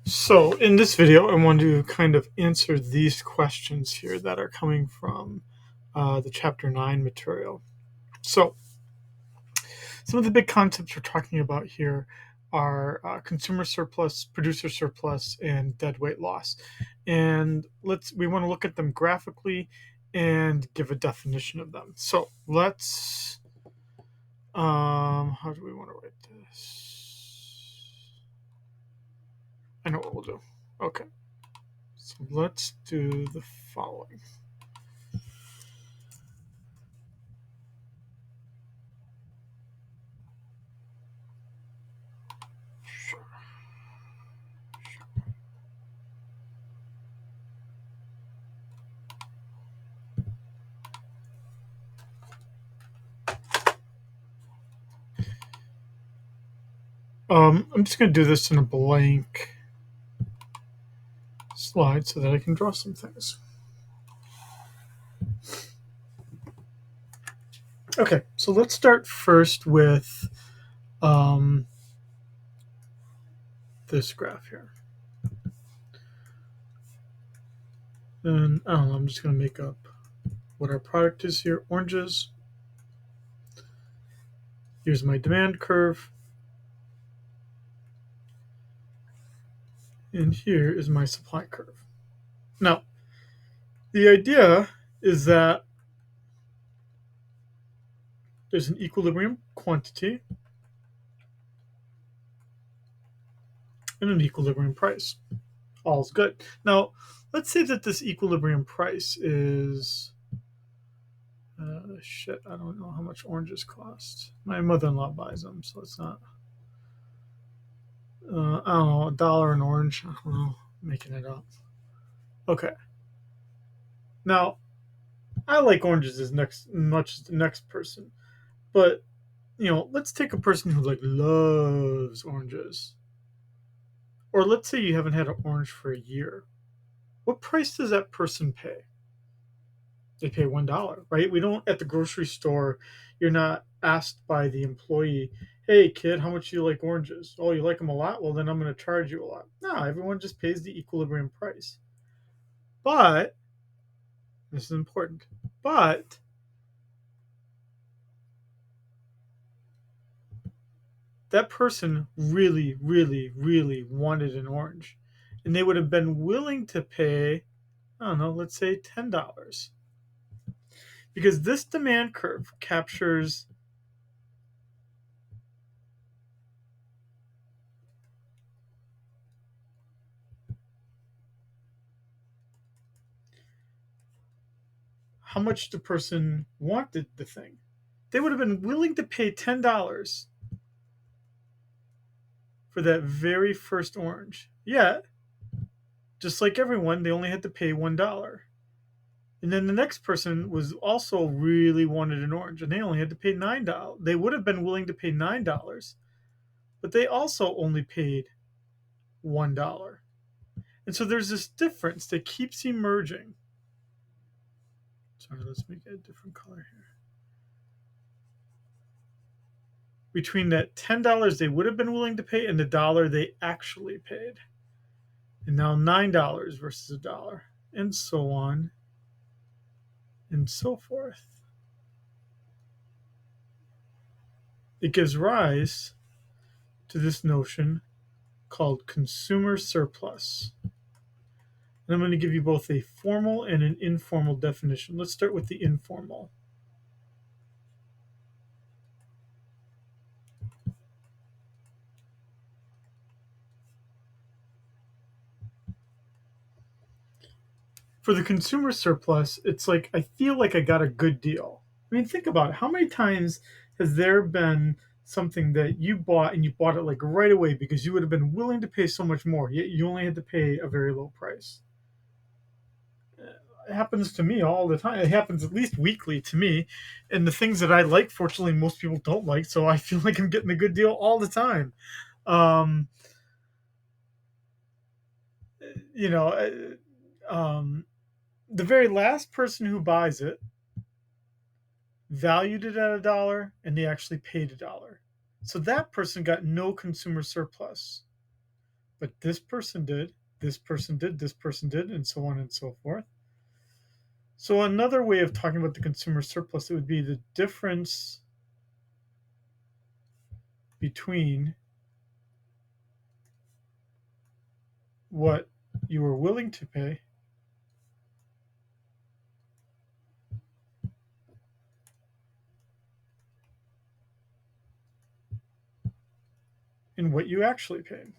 So in this video, I want to kind of answer these questions here that are coming from the Chapter 9 material. So some of the big concepts we're talking about here are consumer surplus, producer surplus, and deadweight loss. And we want to look at them graphically and give a definition of them. So let's, how do we want to write this? I know what we'll do. Okay. So let's do the following. I'm just going to do this in a blank slide so that I can draw some things. Okay, so let's start first with this graph here. And I don't know, I'm just going to make up what our product is here. Oranges. Here's my demand curve. And here is my supply curve. Now, the idea is that there's an equilibrium quantity and an equilibrium price. All's good. Now, let's say that this equilibrium price is shit, I don't know how much oranges cost. My mother-in-law buys them, so it's not. I don't know, $1 an orange. I don't know, making it up. Okay. Now, I like oranges as much as the next person, but let's take a person who loves oranges, or let's say you haven't had an orange for a year. What price does that person pay? They pay $1, right? We don't at the grocery store. You're not asked by the employee, "Hey, kid, how much do you like oranges? Oh, you like them a lot? Well, then I'm going to charge you a lot." No, everyone just pays the equilibrium price. But this is important. But that person really, really, really wanted an orange, and they would have been willing to pay, I don't know, let's say $10, because this demand curve captures how much the person wanted the thing. They would have been willing to pay $10 for that very first orange. Yet, just like everyone, they only had to pay $1. And then the next person was also really wanted an orange, and they only had to pay $9. They would have been willing to pay $9, but they also only paid $1. And so there's this difference that keeps emerging. Sorry, let's make it a different color here. Between that $10 they would have been willing to pay and the dollar they actually paid. And now $9 versus a dollar, and so on and so forth. It gives rise to this notion called consumer surplus. And I'm going to give you both a formal and an informal definition. Let's start with the informal. For the consumer surplus, it's like I feel like I got a good deal. I mean, think about it. How many times has there been something that you bought and you bought it right away because you would have been willing to pay so much more, yet you only had to pay a very low price? It happens to me all the time. It happens at least weekly to me. And the things that I like, fortunately, most people don't like. So I feel like I'm getting a good deal all the time. Um, you know, the very last person who buys it valued it at a dollar and they actually paid a dollar. So that person got no consumer surplus. But this person did, this person did, this person did, and so on and so forth. So another way of talking about the consumer surplus, it would be the difference between what you were willing to pay and what you actually paid.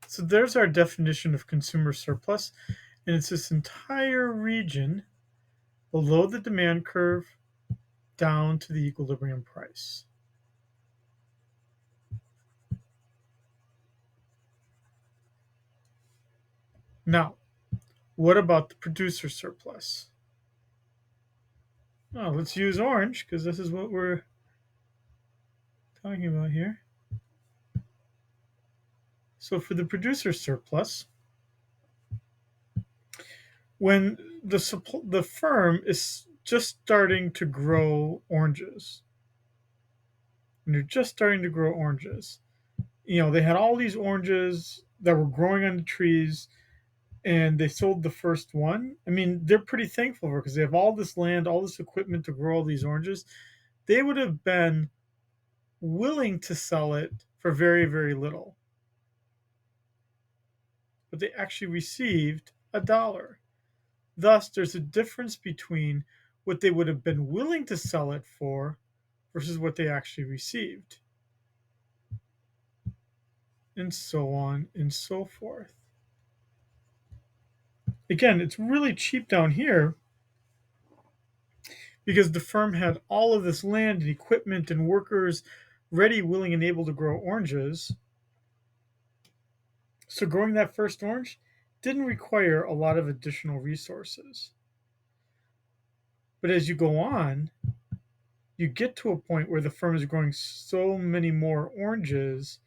So there's our definition of consumer surplus, and it's this entire region below the demand curve down to the equilibrium price. Now, what about the producer surplus? Well, let's use orange because this is what we're talking about here. So for the producer surplus, when the firm is just starting to grow oranges, when they're just starting to grow oranges, they had all these oranges that were growing on the trees, and they sold the first one. I mean, they're pretty thankful for it because they have all this land, all this equipment to grow all these oranges. They would have been willing to sell it for very, very little, but they actually received $1. Thus, there's a difference between what they would have been willing to sell it for versus what they actually received, and so on and so forth. Again, it's really cheap down here because the firm had all of this land and equipment and workers ready, willing, and able to grow oranges. So, growing that first orange didn't require a lot of additional resources. But as you go on, you get to a point where the firm is growing so many more oranges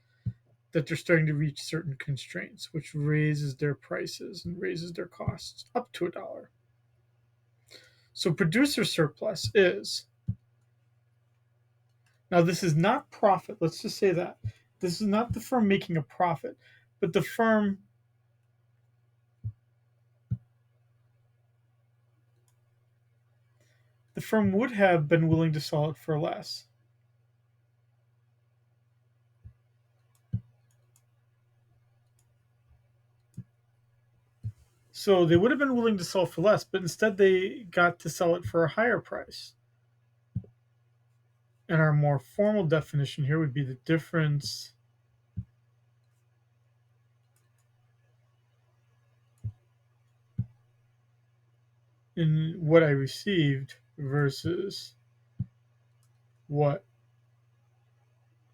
that they're starting to reach certain constraints, which raises their prices and raises their costs up to $1. So producer surplus is, now this is not profit, let's just say that. This is not the firm making a profit, but the firm would have been willing to sell it for less. So they would have been willing to sell for less, but instead they got to sell it for a higher price. And our more formal definition here would be the difference in what I received versus what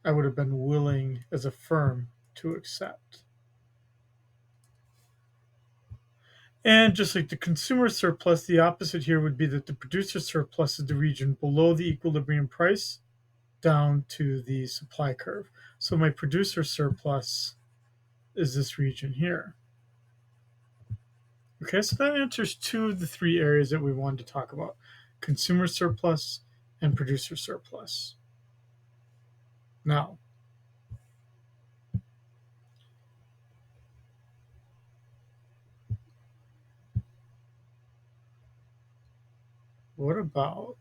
I would have been willing as a firm to accept. And just like the consumer surplus, the opposite here would be that the producer surplus is the region below the equilibrium price down to the supply curve. So my producer surplus is this region here. Okay, so that answers two of the three areas that we wanted to talk about: consumer surplus and producer surplus. Now, what about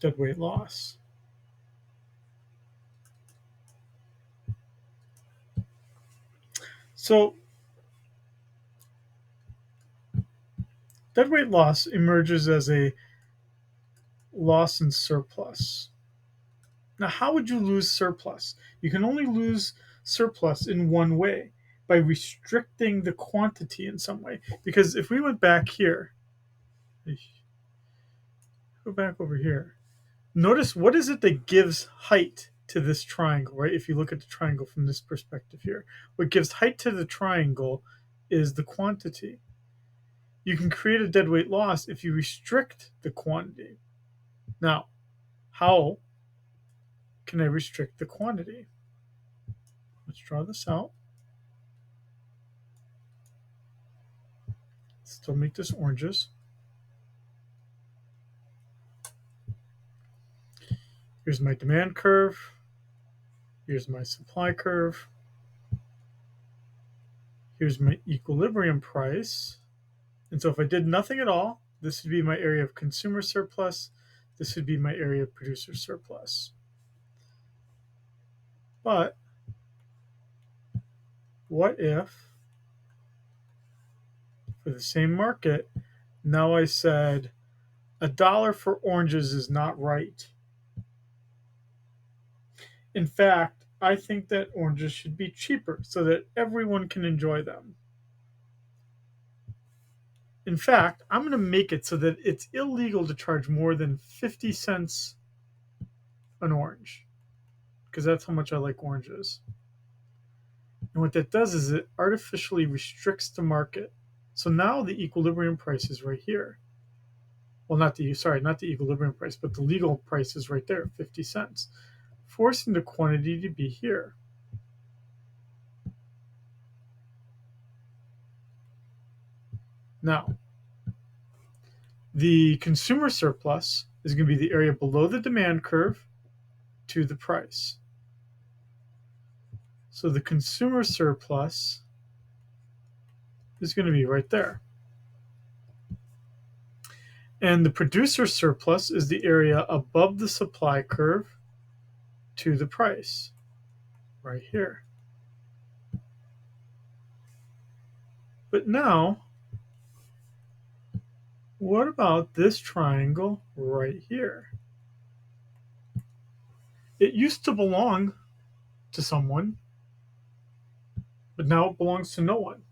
deadweight loss? So, deadweight loss emerges as a loss in surplus. Now, how would you lose surplus? You can only lose surplus in one way, by restricting the quantity in some way. Because if we went back here, go back over here, notice what is it that gives height to this triangle, right? If you look at the triangle from this perspective here, what gives height to the triangle is the quantity. You can create a deadweight loss if you restrict the quantity. Now, how can I restrict the quantity? Let's draw this out. Still make this oranges. Here's my demand curve. Here's my supply curve. Here's my equilibrium price. And so if I did nothing at all, this would be my area of consumer surplus. This would be my area of producer surplus. But what if, for the same market, now I said $1 for oranges is not right. In fact, I think that oranges should be cheaper so that everyone can enjoy them. In fact, I'm going to make it so that it's illegal to charge more than 50 cents an orange because that's how much I like oranges. And what that does is it artificially restricts the market. So now the equilibrium price is right here. Well, not the equilibrium price, but the legal price is right there, 50 cents, forcing the quantity to be here. Now, the consumer surplus is going to be the area below the demand curve to the price. So the consumer surplus is going to be right there. And the producer surplus is the area above the supply curve to the price, right here. But now, what about this triangle right here? It used to belong to someone, but now it belongs to no one.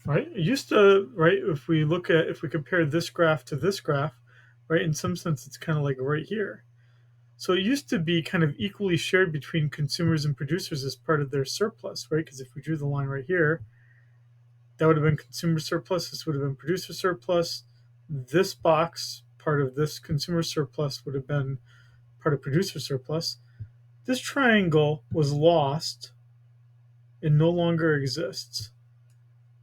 Right? It used to, right? If we compare this graph to this graph, right? In some sense, it's kind of like right here. So it used to be kind of equally shared between consumers and producers as part of their surplus, right? Because if we drew the line right here, that would have been consumer surplus. This would have been producer surplus. This box, part of this consumer surplus, would have been part of producer surplus. This triangle was lost and no longer exists.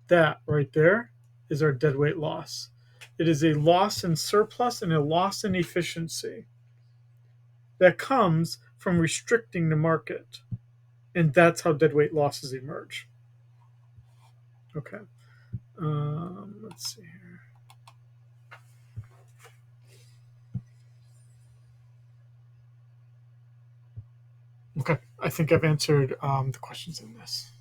That right there is our deadweight loss. It is a loss in surplus and a loss in efficiency that comes from restricting the market. And that's how deadweight losses emerge. Okay. Let's see here. Okay. I think I've answered the questions in this.